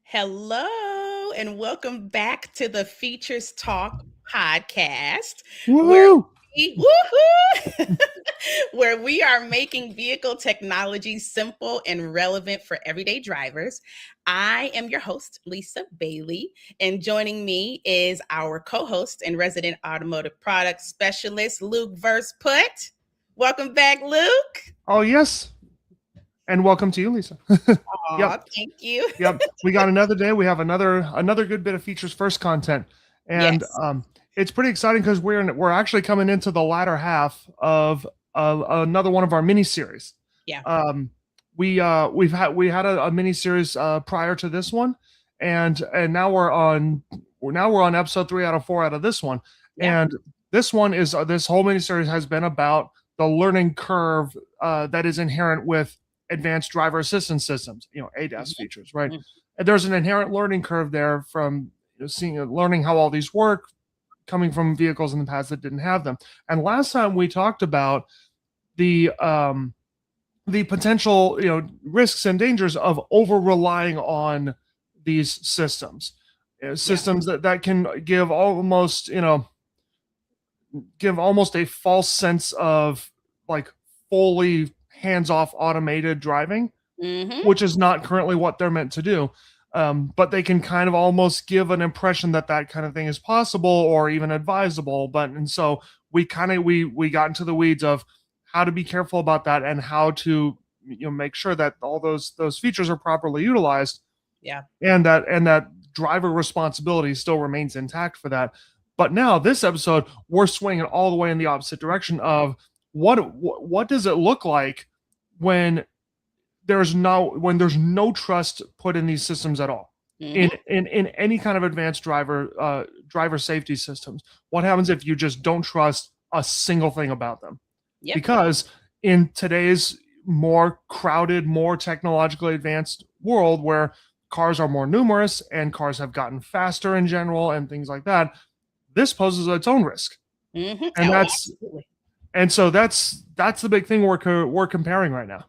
Hello, and welcome back to the Features Talk podcast, where Woohoo! woohoo, where we are making vehicle technology simple and relevant for everyday drivers. I am your host, Lisa Bailey, and joining me is our co-host and resident automotive product specialist, Luke Verseput. Welcome back, Luke. Oh yes, and welcome to you, Lisa. Aw, Yep, thank you. yep. We got another day. We have another good bit of features first content, and Yes. it's pretty exciting because we're actually coming into the latter half of another one of our mini series. Yeah. Um, we had a mini series prior to this one, and now we're on episode 3 out of 4 out of this one, Yeah. and this one is this whole mini series has been about the learning curve that is inherent with advanced driver assistance systems, ADAS Mhm. features, right? Mhm. And there's an inherent learning curve there from learning how all these work, coming from vehicles in the past that didn't have them. And last time we talked about the potential risks and dangers of over relying on these systems, Yeah. systems that can give almost a false sense of like fully hands-off automated driving, Mhm. which is not currently what they're meant to do. But they can kind of almost give an impression that that kind of thing is possible or even advisable. And so we got into the weeds of how to be careful about that and how to make sure that all those features are properly utilized, Yeah. and that driver responsibility still remains intact for that. But now this episode, we're swinging all the way in the opposite direction of what does it look like when there's no trust put in these systems at all, in Mhm. in any kind of advanced driver safety systems. What happens if you just don't trust a single thing about them? Yep. Because in today's more crowded, more technologically advanced world where cars are more numerous and cars have gotten faster in general and things like that, this poses its own risk. Mhm. And Oh, that's absolutely. and so that's the big thing we're comparing right now.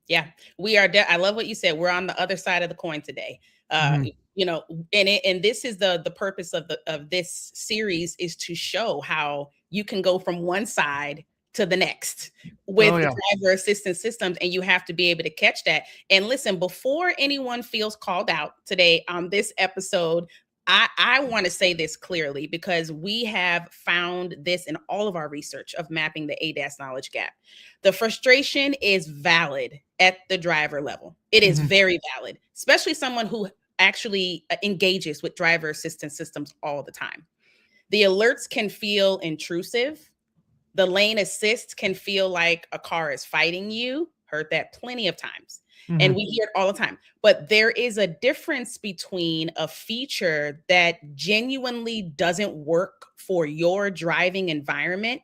Yeah. We are I love what you said. We're on the other side of the coin today. Uh, Mhm. you know, and this is the purpose of this series is to show how you can go from one side to the next Oh with yeah. driver assistance systems, and you have to be able to catch that. And listen, before anyone feels called out today on this episode, I want to say this clearly because we have found this in all of our research of mapping the ADAS knowledge gap. The frustration is valid at the driver level. It is Mhm. very valid, especially someone who actually engages with driver assistance systems all the time. The alerts can feel intrusive. The lane assist can feel like a car is fighting you. Heard that plenty of times. And Mhm. we hear it all the time. But there is a difference between a feature that genuinely doesn't work for your driving environment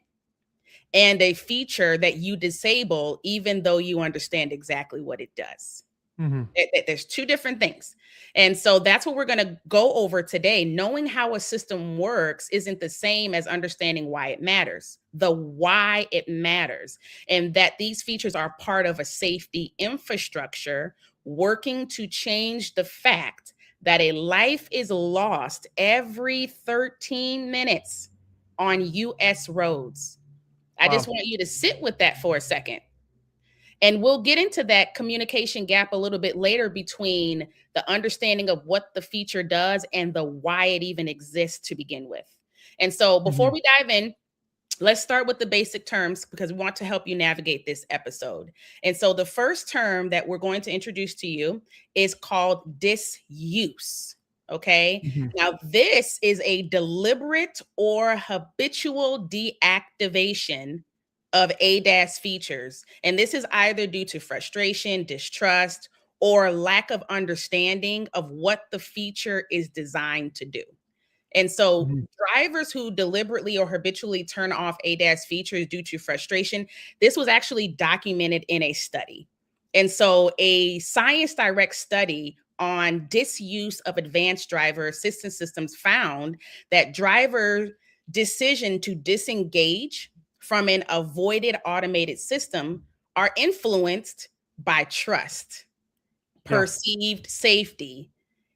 and a feature that you disable, even though you understand exactly what it does. Mhm. There's two different things. And so that's what we're going to go over today. Knowing how a system works isn't the same as understanding why it matters, the why it matters, and that these features are part of a safety infrastructure working to change the fact that a life is lost every 13 minutes on US roads. I just Wow. want you to sit with that for a second. And we'll get into that communication gap a little bit later between the understanding of what the feature does and the why it even exists to begin with. And so before Mhm. we dive in, let's start with the basic terms because we want to help you navigate this episode. And so the first term that we're going to introduce to you is called disuse. Okay. Mhm. Now, this is a deliberate or habitual deactivation of ADAS features. And this is either due to frustration, distrust, or lack of understanding of what the feature is designed to do. And so, Mhm. drivers who deliberately or habitually turn off ADAS features due to frustration, this was actually documented in a study. And so, a Science Direct study on disuse of advanced driver assistance systems found that driver decision to disengage from an avoided automated system are influenced by trust, Yeah. perceived safety,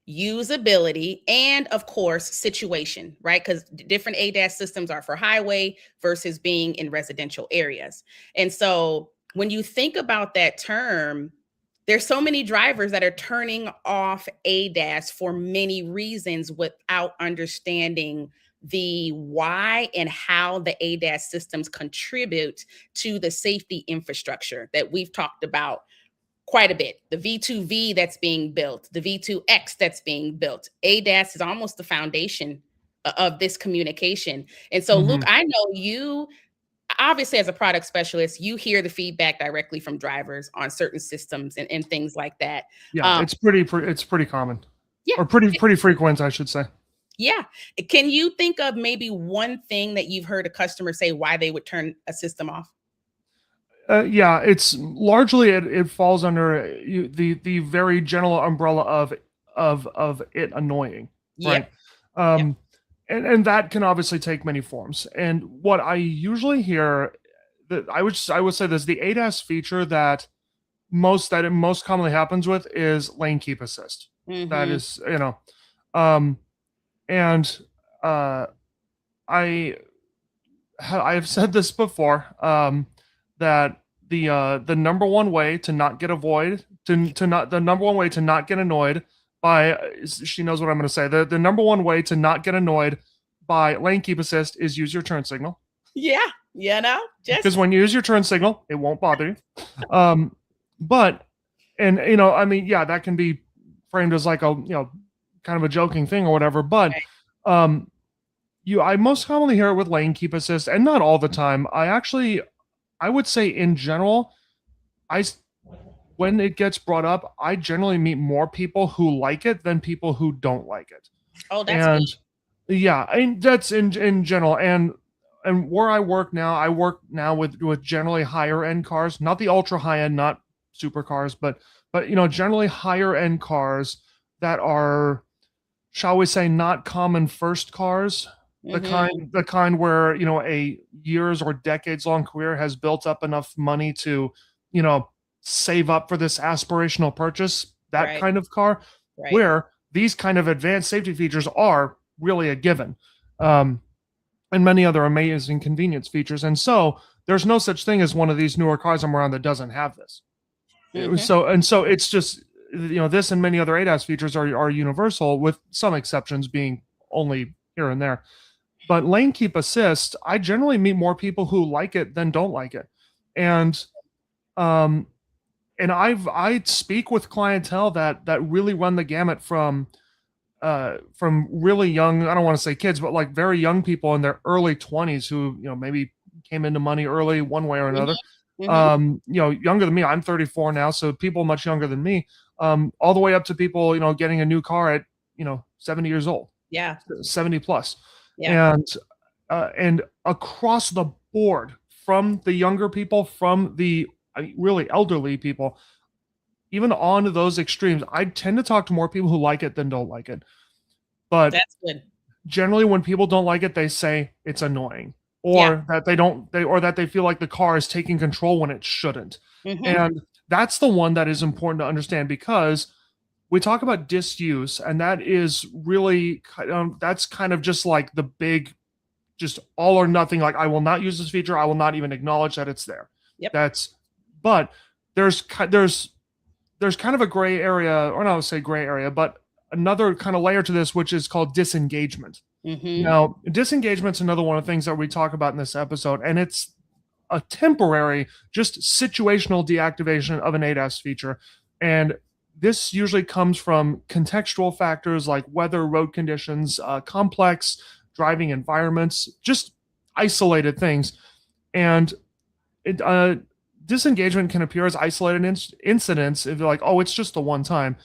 usability, and of course, situation, right? Because different ADAS systems are for highway versus being in residential areas. And so when you think about that term, there's so many drivers that are turning off ADAS for many reasons without understanding the why and how the ADAS systems contribute to the safety infrastructure that we've talked about quite a bit. The V2V that's being built, the V2X that's being built. ADAS is almost the foundation of this communication. And so, Luke, I know you, obviously as a product specialist, you hear the feedback directly from drivers on certain systems and things like that. Yeah, it's pretty common. Yeah. Or pretty frequent, I should say. Yeah. Can you think of maybe one thing that you've heard a customer say why they would turn a system off? Yeah, it's largely it falls under the very general umbrella of it annoying, right? And that can obviously take many forms. And what I usually hear, that I would say this, the ADAS feature that it most commonly happens with is lane keep assist. That is, and I've said this before, that the number one way to not get annoyed by, she knows what I'm going to say. The number one way to not get annoyed by lane keep assist is use your turn signal. Yeah, because when you use your turn signal, it won't bother you. But that can be framed as like a kind of a joking thing or whatever. But I most commonly hear it with lane keep assist, and not all the time. I would say in general, when it gets brought up, I generally meet more people who like it than people who don't like it. Oh, that's good. Yeah, and that's in general. And where I work now with generally higher end cars, not the ultra high end, not supercars, but generally higher end cars that are, shall we say, not common first cars. The kind where a years or decades long career has built up enough money to save up for this aspirational purchase, that kind of car, where these kind of advanced safety features are really a given, and many other amazing convenience features. And so there's no such thing as one of these newer cars I'm around that doesn't have this. So it's just this and many other ADAS features are universal, with some exceptions being only here and there. But lane keep assist, I generally meet more people who like it than don't like it. And I speak with clientele that really run the gamut from really young, I don't want to say kids, but like very young people in their early 20s who, maybe came into money early one way or another. Younger than me. I'm 34 now, so people much younger than me, all the way up to people, getting a new car at, 70 years old. Yeah. 70 plus. Yeah. And across the board, from the younger people, from the really elderly people, even on those extremes, I tend to talk to more people who like it than don't like it. But that's good. Generally, when people don't like it, they say it's annoying, or that they feel like the car is taking control when it shouldn't. And that's the one that is important to understand, because we talk about disuse, and that is really that's kind of just like the big, just all or nothing. Like, I will not use this feature. I will not even acknowledge that it's there. But there's kind of a gray area, or not to say gray area, but another kind of layer to this, which is called disengagement. Now, disengagement's another one of the things that we talk about in this episode, and it's a temporary, just situational deactivation of an ADAS feature. And this usually comes from contextual factors like weather, road conditions, complex driving environments, just isolated things. And disengagement can appear as isolated incidents if you're like, oh, it's just the one time,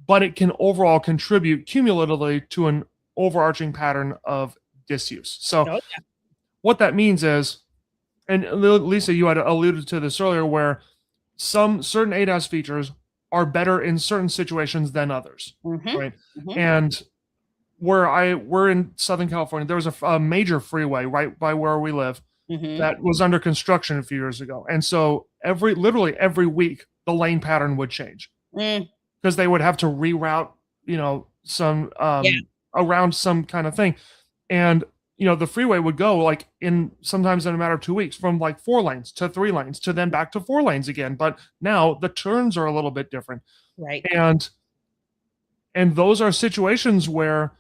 but it can overall contribute cumulatively to an overarching pattern of disuse. So what that means is, and Lisa, you had alluded to this earlier, where some certain ADAS features are better in certain situations than others, right? And we're in Southern California. There was a major freeway right by where we live that was under construction a few years ago. And so literally every week, the lane pattern would change because they would have to reroute, some Yeah. around some kind of thing. And the freeway would go like sometimes in a matter of 2 weeks from like 4 lanes to 3 lanes to then back to 4 lanes again. But now the turns are a little bit different. Right. And those are situations where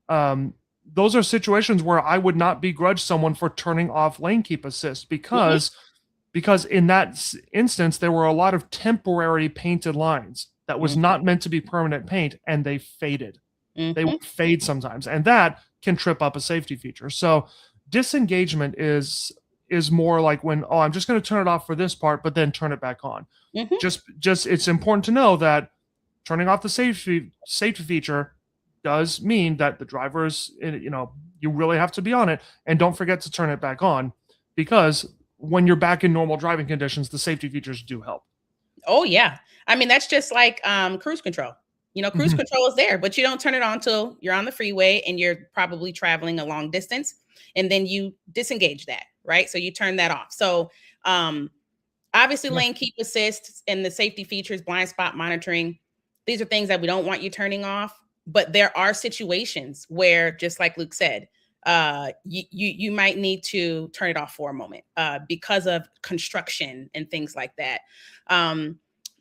um, I would not begrudge someone for turning off lane keep assist because in that instance there were a lot of temporary painted lines that was not meant to be permanent paint, and they faded. They would fade sometimes, and that can trip up a safety feature. So disengagement is more like when, I'm just going to turn it off for this part but then turn it back on. Just it's important to know that turning off the safety feature does mean that the drivers, you really have to be on it, and don't forget to turn it back on, because when you're back in normal driving conditions, the safety features do help. Oh yeah. I mean, that's just like cruise control. Cruise control is there, but you don't turn it on till you're on the freeway and you're probably traveling a long distance, and then you disengage that, right? So you turn that off. So obviously lane keep assist and the safety features, blind spot monitoring, these are things that we don't want you turning off. But there are situations where, just like Luke said, you might need to turn it off for a moment because of construction and things like that.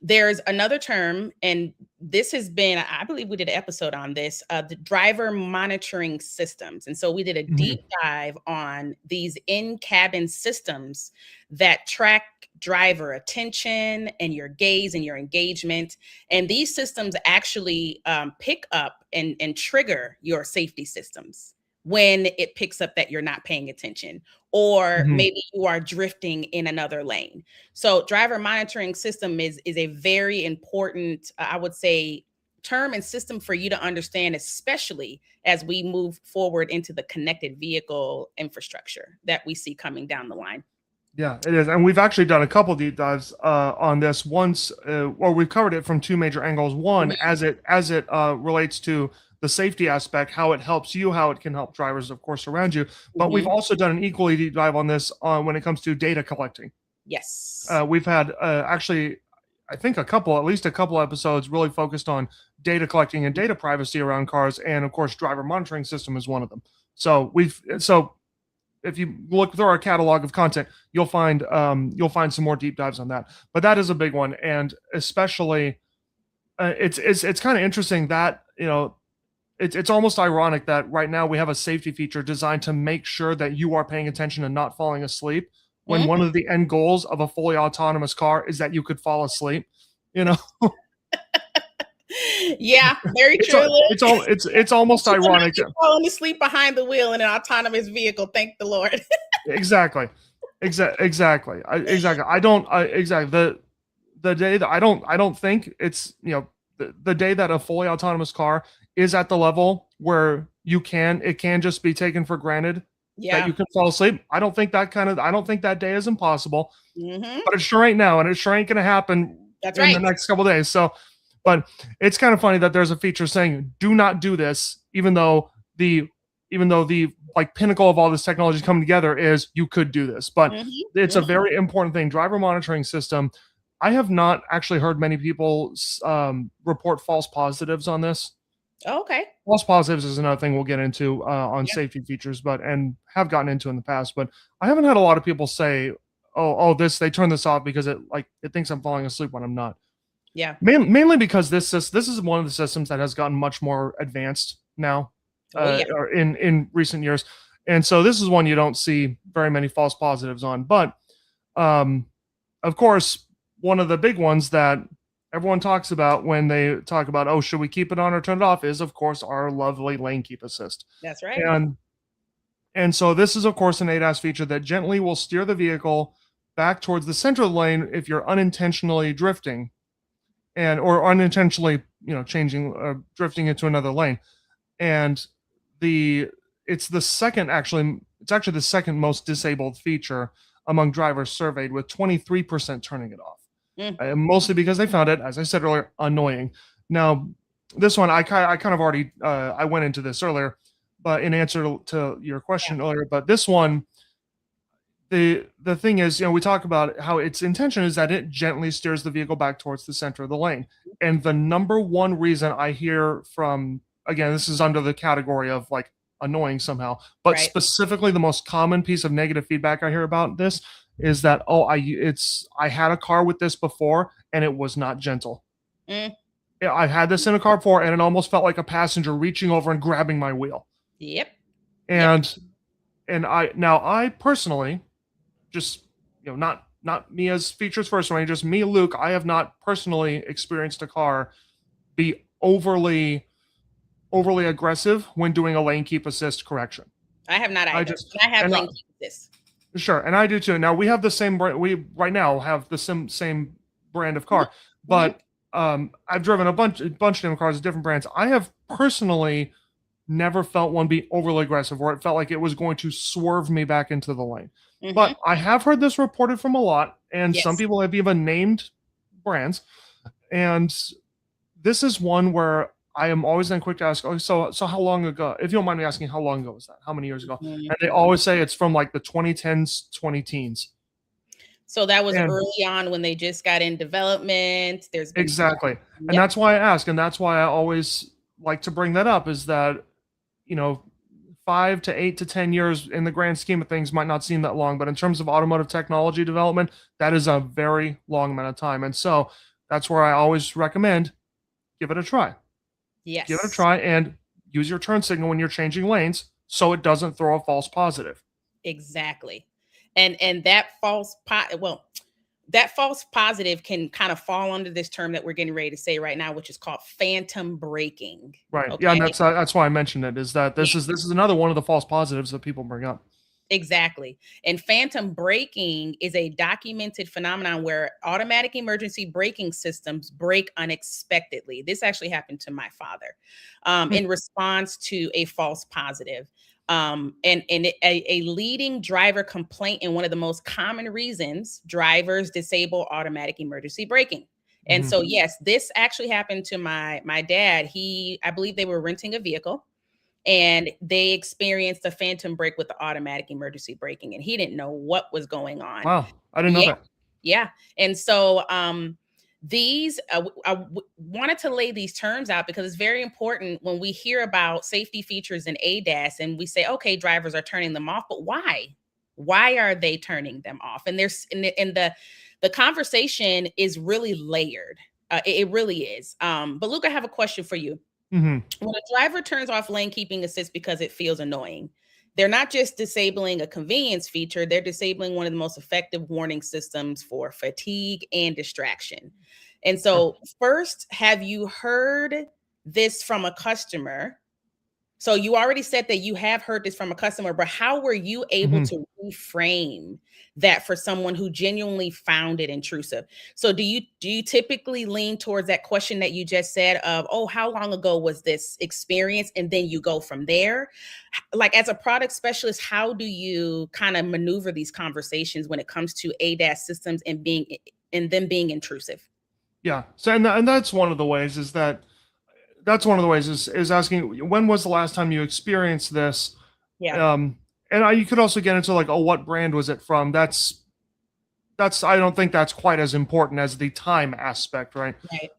There's another term, and this has been, I believe we did an episode on this, the driver monitoring systems. And so we did a deep dive on these in-cabin systems that track driver attention and your gaze and your engagement. And these systems actually pick up and trigger your safety systems when it picks up that you're not paying attention, or maybe you are drifting in another lane. So driver monitoring system is a very important, I would say, term and system for you to understand, especially as we move forward into the connected vehicle infrastructure that we see coming down the line. Yeah, it is. And we've actually done a couple deep dives on this once, or we've covered it from two major angles. One, as it relates to the safety aspect, how it helps you, how it can help drivers, of course, around you. But we've also done an equally deep dive on this when it comes to data collecting. Yes. We've had actually, I think at least a couple episodes really focused on data collecting and data privacy around cars. And of course, driver monitoring system is one of them. So if you look through our catalog of content, you'll find some more deep dives on that. But that is a big one. And especially it's kind of interesting that, it's almost ironic that right now we have a safety feature designed to make sure that you are paying attention and not falling asleep, when one of the end goals of a fully autonomous car is that you could fall asleep, Yeah, very true. It's almost ironic. Falling asleep behind the wheel in an autonomous vehicle. Thank the Lord. Exactly. Exactly. I don't the day that I don't think it's, the day that a fully autonomous car is at the level where it can just be taken for granted that you can fall asleep. I don't think that day is impossible, but it sure ain't now, and it sure ain't going to happen the next couple of days. So, but it's kind of funny that there's a feature saying, do not do this, even though the like pinnacle of all this technology coming together is you could do this, but it's a very important thing. Driver monitoring system. I have not actually heard many people report false positives on this. Okay. False positives is another thing we'll get into on safety features, and have gotten into in the past. But I haven't had a lot of people say, they turned this off because it thinks I'm falling asleep when I'm not. Yeah. Mainly because this is one of the systems that has gotten much more advanced now, or in recent years, and so this is one you don't see very many false positives on. But of course, one of the big ones that everyone talks about when they talk about, should we keep it on or turn it off, is of course our lovely lane keep assist. That's right. And so this is of course an ADAS feature that gently will steer the vehicle back towards the center of the lane if you're unintentionally drifting, or unintentionally, changing, drifting into another lane. And it's actually the second most disabled feature among drivers surveyed, with 23% turning it off. Mostly because they found it, as I said earlier, annoying. Now, this one, I kind of already, I went into this earlier, but in answer to your question earlier, but this one, the thing is, we talk about how its intention is that it gently steers the vehicle back towards the center of the lane. And the number one reason I hear from again, this is under the category of like annoying somehow, but Right. specifically the most common piece of negative feedback I hear about this is that, oh, I had a car with this before and it was not gentle. Mm, Yeah, I had this in a car before and it almost felt like a passenger reaching over and grabbing my wheel. yep. Yep. And I personally, just, not me as features first, right? Just me, Luke. I have not personally experienced a car be overly aggressive when doing a lane keep assist correction. I have not I either. just And I have and lane keep assist. Sure, and I do too. Now we have the same brand. We right now have the same brand of car, Mm-hmm. but I've driven a bunch of different cars, different brands. I have personally never felt one be overly aggressive, where it felt like it was going to swerve me back into the lane. Mm-hmm. But I have heard this reported from a lot, and some Yes. people have even named brands. And this is one where I am always then quick to ask, oh, so how long ago? If you don't mind me asking, how long ago was that? How many years ago? And they Mhm. always say it's from like the 2010s, 20 teens. So that was And early on when they just got in development. There's been, exactly. And yep. that's why I ask, and that's why I always like to bring that up is that, you know, 5 to 8 to 10 years in the grand scheme of things might not seem that long, but in terms of automotive technology development, that is a very long amount of time. And so that's where I always recommend give it a try. Give it a Yes, try and use your turn signal when you're changing lanes so it doesn't throw a false positive. exactly. And that that false positive can kind of fall under this term that we're getting ready to say right now, which is called phantom braking. Right. Yeah, and Okay. that's why I mentioned it is that Yeah. this is another one of the false positives that people bring up. Exactly. And phantom braking is a documented phenomenon where automatic emergency braking systems break unexpectedly. This actually happened to my father Hmm. in response to a false positive. A leading driver complaint and one of the most common reasons drivers disable automatic emergency braking. And Hmm. so, yes, this actually happened to my dad. I believe they were renting a vehicle and they experienced a phantom brake with the automatic emergency braking and he didn't know what was going on. Wow, I didn't know Yeah, that. yeah. And so these wanted to lay these terms out because it's very important when we hear about safety features in ADAS and we say, okay, drivers are turning them off, but why are they turning them off? And the conversation is really layered. It really is. But Luke, I have a question for you. Hmm. When a driver turns off lane keeping assist because it feels annoying, they're not just disabling a convenience feature, they're disabling one of the most effective warning systems for fatigue and distraction. And Sure. so, first, have you heard this from a customer? So you already said that you have heard this from a customer, but how were you able Hmm. to reframe that for someone who genuinely found it intrusive? So do you typically lean towards that question that you just said of, "Oh, how long ago was this experience?" and then you go from there? Like as a product specialist, how do you kind of maneuver these conversations when it comes to ADAS systems and them being intrusive? Yeah. So and that's one of the ways is asking when was the last time you experienced this. Yeah, um you could also get into like, oh, what brand was it from. That's I don't think that's quite as important as the time aspect, right?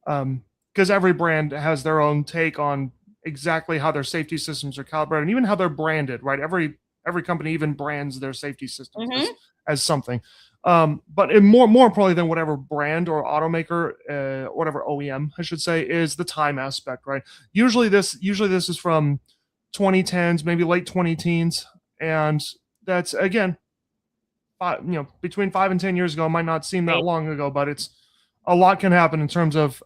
right. Because every brand has their own take on exactly how their safety systems are calibrated and even how they're branded, right? Every company even brands their safety systems Mhm. as something. But more importantly than whatever brand or automaker, whatever OEM I should say, is the time aspect, right? Usually this is from 2010s, maybe late 20 teens, and that's again between 5 and 10 years ago. It might not seem that Right. long ago, but it's a lot can happen in terms of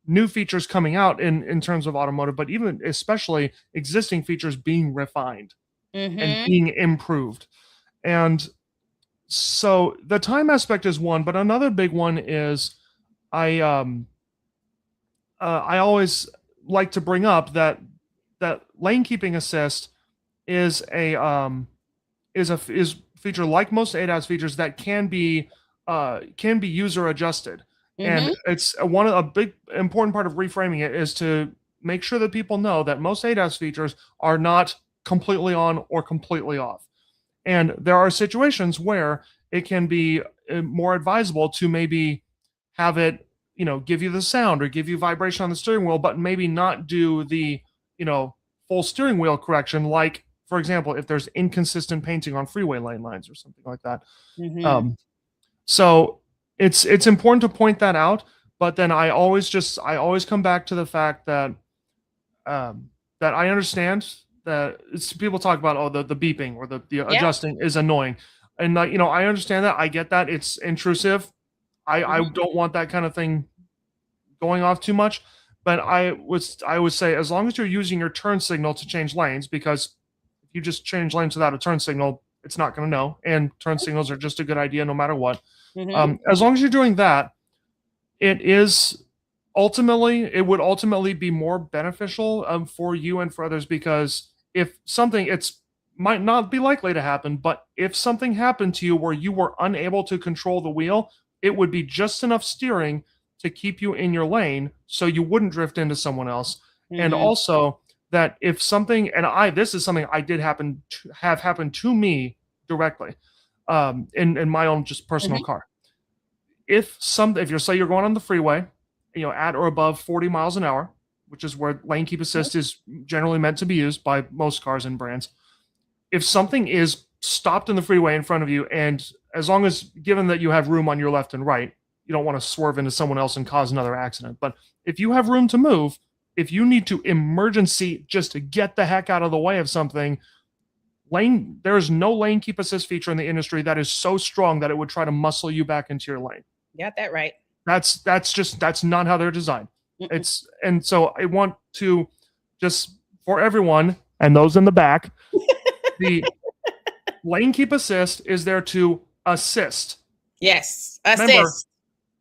new features coming out in terms of automotive, but even especially existing features being refined and Mhm. being improved. And so the time aspect is one, but another big one is I I always like to bring up that lane keeping assist is a feature like most ADAS features that can be user adjusted. And Mhm. it's a big important part of reframing it is to make sure that people know that most ADAS features are not completely on or completely off. And there are situations where it can be more advisable to maybe have it, give you the sound or give you vibration on the steering wheel, but maybe not do the, full steering wheel correction. Like, for example, if there's inconsistent painting on freeway lane lines or something like that. Mm-hmm. So it's important to point that out. But then I always come back to the fact that that I understand that people talk about, oh, the beeping or the Yeah. adjusting is annoying, and I understand that, I get that it's intrusive. I Mm-hmm. don't want that kind of thing going off too much, but I would say, as long as you're using your turn signal to change lanes, because if you just change lanes without a turn signal, it's not going to know, and turn signals are just a good idea no matter what. Mm-hmm. As long as you're doing that, it would ultimately be more beneficial for you and for others, because if something, it's might not be likely to happen, but if something happened to you where you were unable to control the wheel, it would be just enough steering to keep you in your lane so you wouldn't drift into someone else. And Mm-hmm. also, that if something, and this is something I did have happen to me directly, in my own just personal Mm-hmm. car. If you're, say, you're going on the freeway, at or above 40 miles an hour, which is where lane keep assist is generally meant to be used by most cars and brands. If something is stopped in the freeway in front of you, and as long as, given that you have room on your left and right, you don't want to swerve into someone else and cause another accident. But if you have room to move, if you need to emergency just to get the heck out of the way of something, there is no lane keep assist feature in the industry that is so strong that it would try to muscle you back into your lane. Got that right. That's not how they're designed. Mm-mm. And so I want to, just for everyone and those in the back, the lane keep assist is there to assist. Yes. Remember, Assist.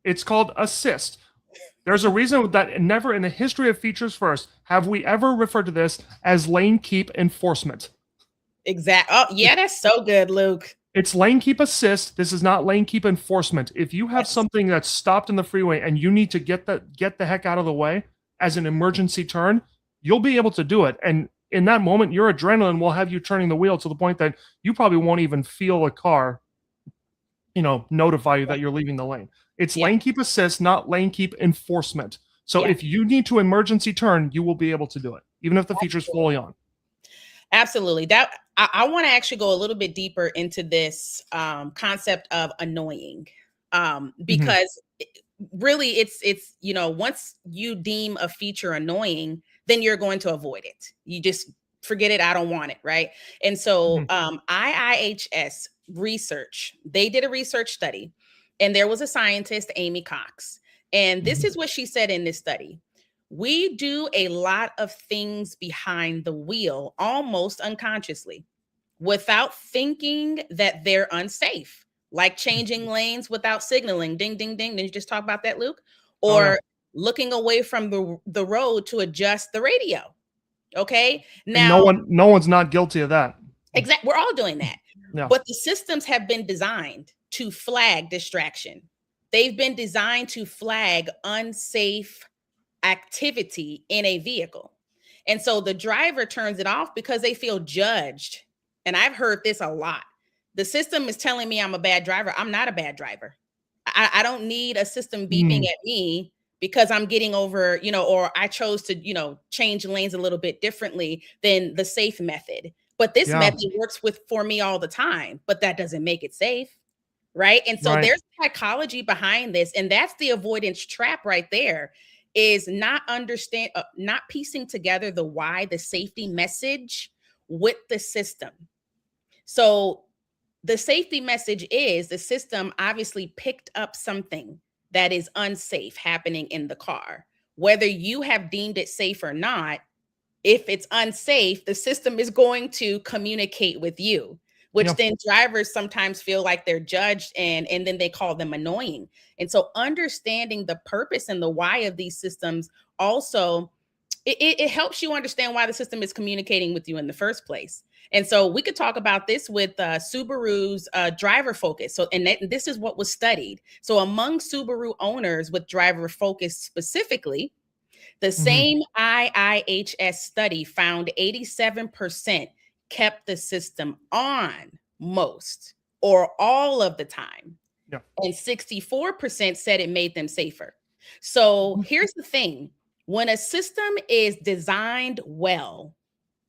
it's called assist. There's a reason that never in the history of Features First have we ever referred to this as lane keep enforcement. Exactly. Oh, yeah, that's so good, Luke. It's lane keep assist. This is not lane keep enforcement. If you have Yes. something that's stopped in the freeway and you need to get the heck out of the way as an emergency turn, you'll be able to do it. And in that moment, your adrenaline will have you turning the wheel to the point that you probably won't even feel a car, notify you that you're leaving the lane. It's Yeah. lane keep assist, not lane keep enforcement. So Yeah. if you need to emergency turn, you will be able to do it, even if the feature's fully on. Absolutely. That I want to actually go a little bit deeper into this concept of annoying, because really it's once you deem a feature annoying, then you're going to avoid it. You just forget it. I don't want it, right? And so IIHS research, they did a research study, and there was a scientist, Amy Cox, and this is what she said in this study. We do a lot of things behind the wheel almost unconsciously without thinking that they're unsafe, like changing lanes without signaling. Ding, ding, ding. Did you just talk about that, Luke? Oh, yeah. Or looking away from the road to adjust the radio. Okay. And Now, no one's not guilty of that. we're all doing that. Yeah. But the systems have been designed to flag distraction. They've been designed to flag unsafe activity in a vehicle. And so the driver turns it off because they feel judged. And I've heard this a lot. The system is telling me I'm a bad driver. I'm not a bad driver. I don't need a system beeping at me because I'm getting over, or I chose to, change lanes a little bit differently than the safe method. But this method works for me all the time, but that doesn't make it safe. Right. And so there's psychology behind this. And that's the avoidance trap right there, is not piecing together the why, the safety message with the system. So the safety message is the system obviously picked up something that is unsafe happening in the car. Whether you have deemed it safe or not, if it's unsafe, the system is going to communicate with you, which then drivers sometimes feel like they're judged, and then they call them annoying. And so understanding the purpose and the why of these systems also, it helps you understand why the system is communicating with you in the first place. And so we could talk about this with Subaru's driver focus. So, and this is what was studied. So among Subaru owners with driver focus specifically, the same IIHS study found 87% kept the system on most or all of the time. And 64% said it made them safer. So here's the thing. When a system is designed well,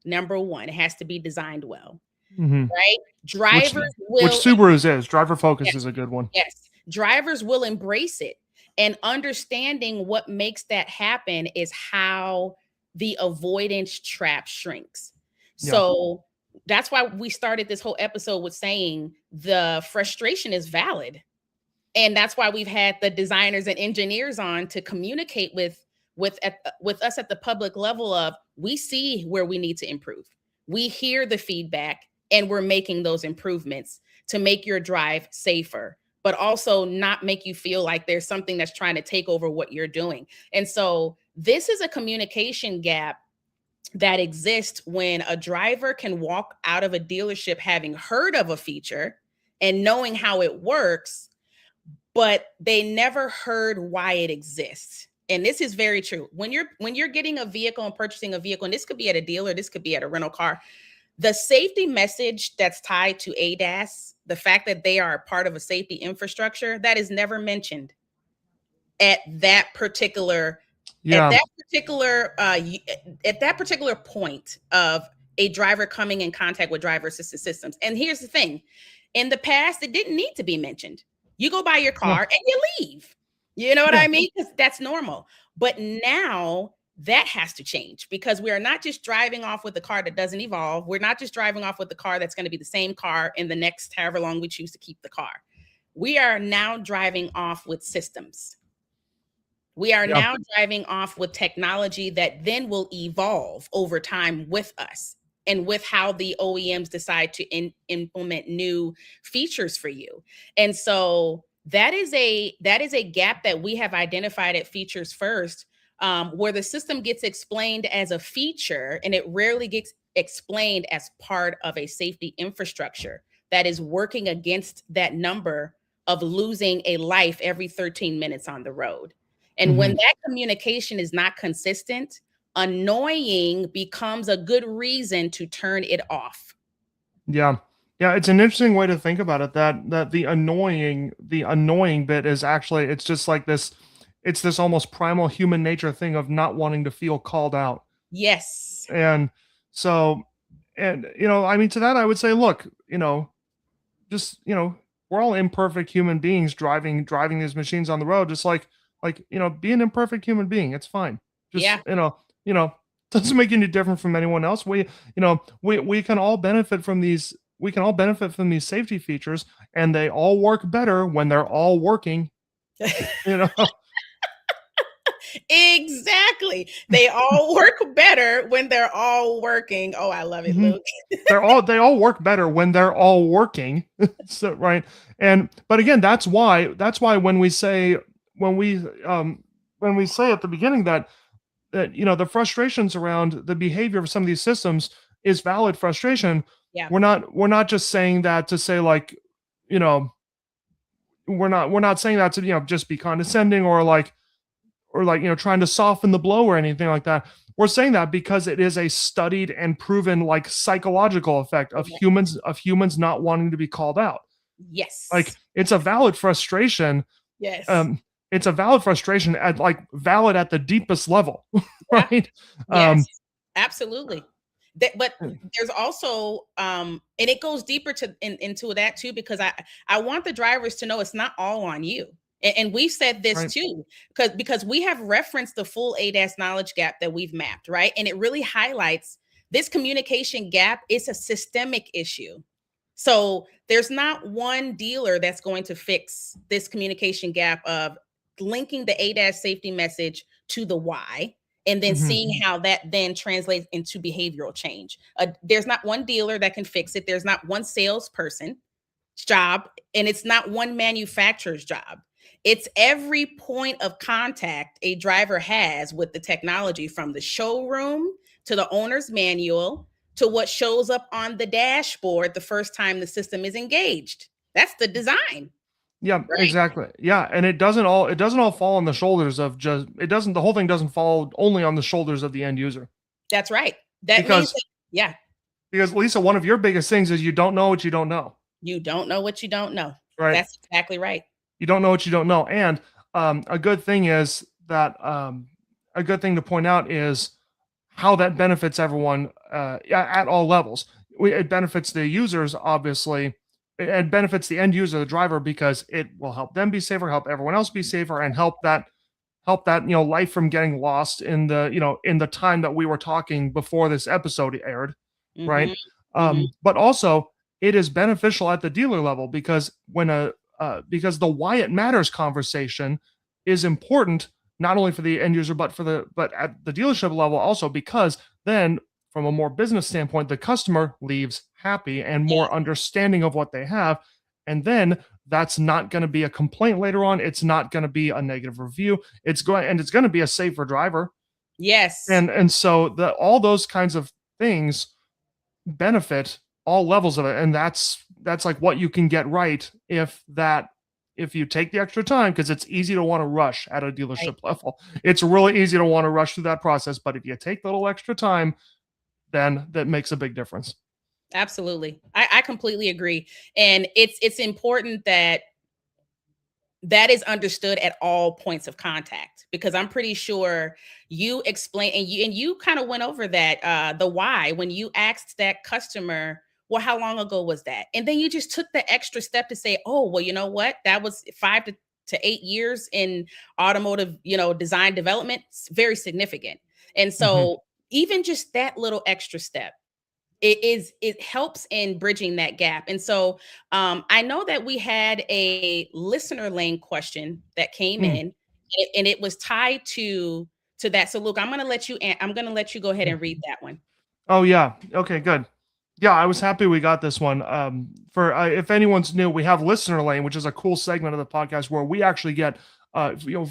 number one, it has to be designed well, Mhm. right? Which Drivers which will, Subaru's is. Driver yes, focus is a good one. yes, drivers will embrace it. And understanding what makes that happen is how the avoidance trap shrinks. Yeah. So that's why we started this whole episode with saying the frustration is valid. And that's why we've had the designers and engineers on to communicate with us at the public level of, we see where we need to improve. We hear the feedback and we're making those improvements to make your drive safer, but also not make you feel like there's something that's trying to take over what you're doing. And so this is a communication gap that exists when a driver can walk out of a dealership having heard of a feature and knowing how it works, but they never heard why it exists. And this is very true. When you're getting a vehicle and purchasing a vehicle, and this could be at a dealer, this could be at a rental car, the safety message that's tied to ADAS, the fact that they are a part of a safety infrastructure, that is never mentioned at that particular Yeah. at that particular point of a driver coming in contact with driver assistance systems. And here's the thing. In the past, it didn't need to be mentioned. You go buy your car and you leave. You know what I mean? Because that's normal. But now that has to change, because we are not just driving off with a car that doesn't evolve. We're not just driving off with the car that's going to be the same car in the next however long we choose to keep the car. We are now driving off with systems. We are now driving off with technology that then will evolve over time with us and with how the OEMs decide to implement new features for you. And so that is a gap that we have identified at Features First, where the system gets explained as a feature and it rarely gets explained as part of a safety infrastructure that is working against that number of losing a life every 13 minutes on the road. And when that communication is not consistent, annoying becomes a good reason to turn it off. Yeah. Yeah, it's an interesting way to think about it, that the annoying bit is actually, it's just like this, it's this almost primal human nature thing of not wanting to feel called out. Yes. And so, and I mean, to that I would say, look, just, we're all imperfect human beings driving these machines on the road, just like, be an imperfect human being. It's fine. Just, Yeah. doesn't make you any different from anyone else. We can all benefit from these. We can all benefit from these safety features, and they all work better when they're all working. You know, Exactly. They all work better when they're all working. Oh, I love it, Mhm. Luke. They all work better when they're all working. So right. But again, that's why when we say at the beginning that the frustrations around the behavior of some of these systems is valid frustration. Yeah. We're not just saying that to say, like, you know we're not saying that to just be condescending, or trying to soften the blow or anything like that. We're saying that because it is a studied and proven, like, psychological effect of Yeah. humans not wanting to be called out. Like, Yes. it's a valid frustration. Yes. It's a valid frustration valid at the deepest level, Yeah. right? Yes. Absolutely. But Mm. there's also and it goes deeper into that too, because I want the drivers to know it's not all on you. And we've said this Right. too, because we have referenced the full ADAS knowledge gap that we've mapped, right? And it really highlights this communication gap is a systemic issue. So there's not one dealer that's going to fix this communication gap of linking the ADAS safety message to the why, and then Mhm. seeing how that then translates into behavioral change. There's not one dealer that can fix it. There's not one salesperson's job, and it's not one manufacturer's job. It's every point of contact a driver has with the technology, from the showroom to the owner's manual to what shows up on the dashboard the first time the system is engaged. That's the design, Yeah, right? exactly. Yeah, and it doesn't all fall on the shoulders of just it doesn't the whole thing doesn't fall only on the shoulders of the end user. That's right. That means Because that, yeah, Lisa, one of your biggest things is you don't know what you don't know, you don't know what you don't know. right? That's exactly right. You don't know what you don't know. And A good thing is that a good thing to point out is how that benefits everyone at all levels. It benefits the users, obviously. It benefits the end user, the driver, because it will help them be safer, help everyone else be safer, and help that life from getting lost in the time that we were talking before this episode aired, right? Mm-hmm. Mm-hmm. But also it is beneficial at the dealer level because because the why it matters conversation is important not only for the end user but at the dealership level also, because then from a more business standpoint the customer leaves happy and more Yes. understanding of what they have, and then that's not going to be a complaint later on. It's not going to be a negative review. It's going to be a safer driver. Yes. And so all those kinds of things benefit all levels of it, and that's like what you can get right if you take the extra time, because it's easy to want to rush at a Right. dealership level. It's really easy to want to rush through that process, but if you take the little extra time, then that makes a big difference. Absolutely. I completely agree. And it's important that that is understood at all points of contact, because I'm pretty sure you explain and you kind of went over that the why when you asked that customer, well, how long ago was that? And then you just took the extra step to say, oh, well, you know what, that was 5 to 8 years in automotive, design development. It's very significant. And Mhm. so even just that little extra step, it helps in bridging that gap. And so I know that we had a listener lane question that came Mm, in, and it was tied to that. So Luke, I'm going to let you go ahead mm. and read that one. Oh yeah. Okay, good. Yeah, I was happy we got this one. For if anyone's new, we have Listener Lane, which is a cool segment of the podcast where we actually get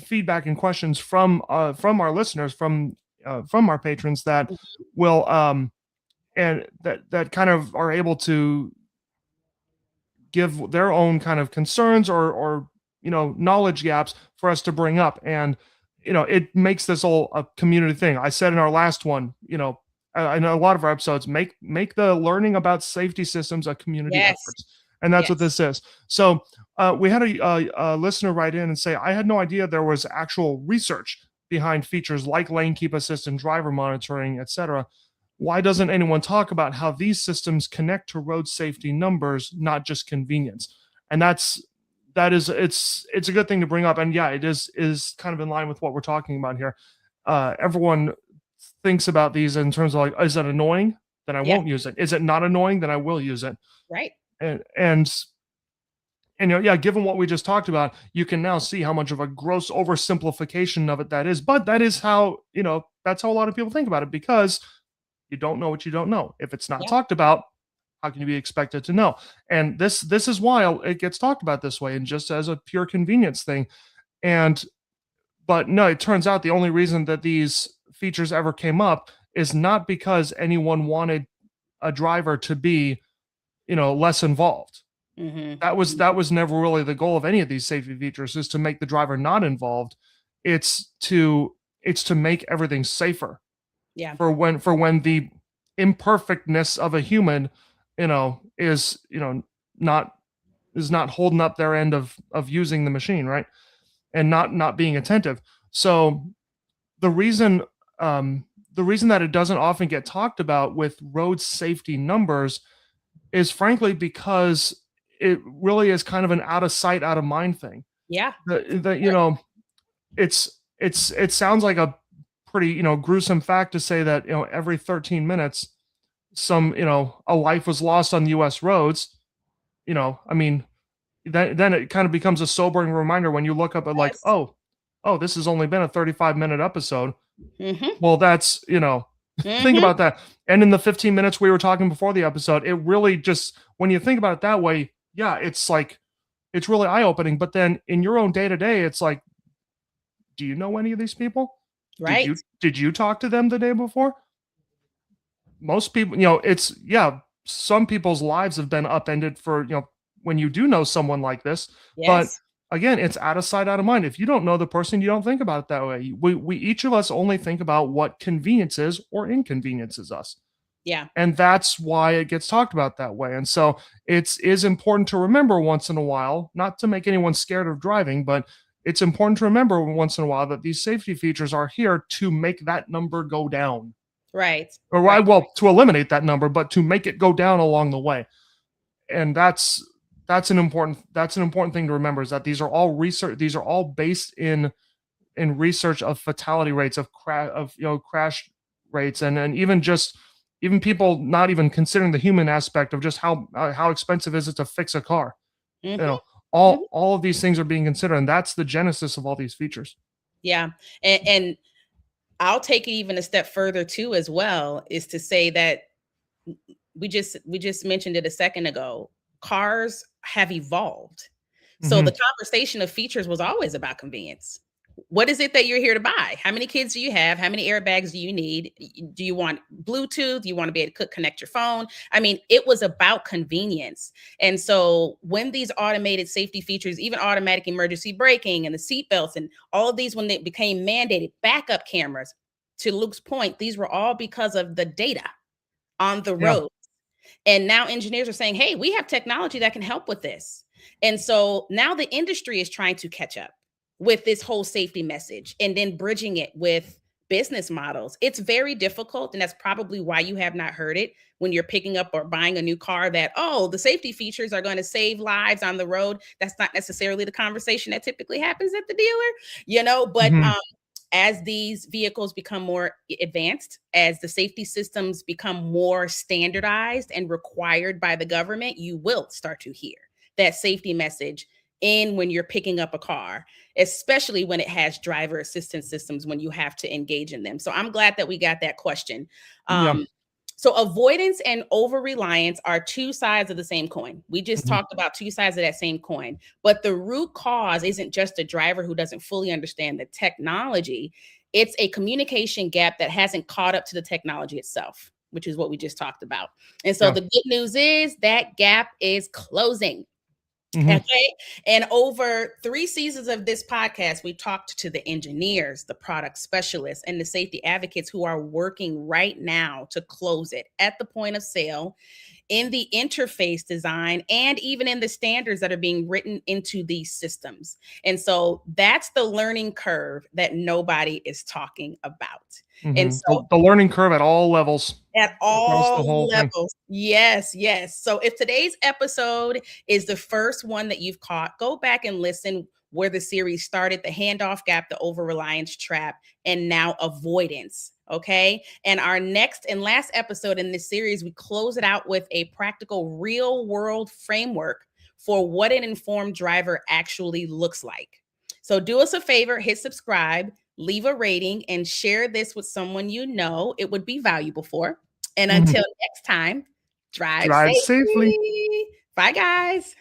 feedback and questions from our listeners, from our patrons that will and that kind of are able to give their own kind of concerns or knowledge gaps for us to bring up, and it makes this all a community thing. I said in our last one, in a lot of our episodes, make the learning about safety systems a community Yes. effort, and that's what Yes. this is. So we had a listener write in and say, I had no idea there was actual research behind features like lane keep assist and driver monitoring, etc. Why doesn't anyone talk about how these systems connect to road safety numbers, not just convenience? And it's a good thing to bring up. And yeah, it is kind of in line with what we're talking about here. Everyone thinks about these in terms of like, is it annoying? Then I Yeah. won't use it. Is it not annoying? Then I will use it. Right. And yeah, given what we just talked about, you can now see how much of a gross oversimplification of it that is. But that is how, that's how a lot of people think about it, because you don't know what you don't know. If it's not Yeah. talked about, how can you be expected to know? And this is why it gets talked about this way, and just as a pure convenience thing. And but no, it turns out the only reason that these features ever came up is not because anyone wanted a driver to be, less involved. Mm-hmm. That was never really the goal of any of these safety features, is to make the driver not involved. It's to make everything safer Yeah. for when the imperfectness of a human, is not not holding up their end of using the machine, right, and not being attentive. So the reason the reason that it doesn't often get talked about with road safety numbers is frankly because it really is kind of an out of sight, out of mind thing. Yeah. The it sounds like a pretty gruesome fact to say that every 13 minutes a life was lost on US roads. I mean, then it kind of becomes a sobering reminder when you look up at like, Yes. this has only been a 35-minute episode. Mm-hmm. Well, that's think Mm-hmm. about that. And in the 15 minutes we were talking before the episode, it really just, when you think about it that way, yeah, it's like, it's really eye-opening. But then in your own day-to-day, it's like, do you know any of these people? did Right. you did you talk to them the day before? Most people, it's, yeah, some people's lives have been upended for, when you do know someone like this. But Yes. again, it's out of sight, out of mind. If you don't know the person, you don't think about it that way. We each of us only think about what conveniences or inconveniences us. Yeah. And that's why it gets talked about that way. And so it's is important to remember once in a while, not to make anyone scared of driving, but it's important to remember once in a while that these safety features are here to make that number go down. Right. Or Right. well, to eliminate that number, but to make it go down along the way. And that's an important thing to remember, is that these are all research, these are all based in research of fatality rates, of crash rates, and even people not even considering the human aspect of just how expensive is it to fix a car. Mm-hmm. You know, Mm-hmm. all of these things are being considered, and that's the genesis of all these features. Yeah. And I'll take it even a step further too, as well, is to say that we just mentioned it a second ago. Cars have evolved. So the conversation of features was always about convenience. What is it that you're here to buy? How many kids do you have? How many airbags do you need? Do you want Bluetooth? Do you want to be able to connect your phone? I mean, it was about convenience. And so when these automated safety features, even automatic emergency braking and the seat belts and all of these, when they became mandated, backup cameras, to Luke's point, these were all because of the data on the road. And now engineers are saying, hey, we have technology that can help with this. And so now the industry is trying to catch up with this whole safety message and then bridging it with business models. It's very difficult. And that's probably why you have not heard it when you're picking up or buying a new car, that, oh, the safety features are going to save lives on the road. That's not necessarily the conversation that typically happens at the dealer, but as these vehicles become more advanced, as the safety systems become more standardized and required by the government, you will start to hear that safety message in when you're picking up a car, especially when it has driver assistance systems, when you have to engage in them. So I'm glad that we got that question. So avoidance and over-reliance are two sides of the same coin. We just talked about two sides of that same coin. But the root cause isn't just a driver who doesn't fully understand the technology. It's a communication gap that hasn't caught up to the technology itself, which is what we just talked about. And so the good news is that gap is closing. Okay. And over 3 seasons of this podcast, we talked to the engineers, the product specialists, and the safety advocates who are working right now to close it at the point of sale, in the interface design, and even in the standards that are being written into these systems. And so that's the learning curve that nobody is talking about. And so the learning curve at all levels. At all levels. Yes, yes. So if today's episode is the first one that you've caught, go back and listen where the series started: the handoff gap, the over-reliance trap, and now avoidance. Okay. And our next and last episode in this series, we close it out with a practical real-world framework for what an informed driver actually looks like. So do us a favor, hit subscribe, leave a rating, and share this with someone you know it would be valuable for. And until next time, drive safely. Bye, guys.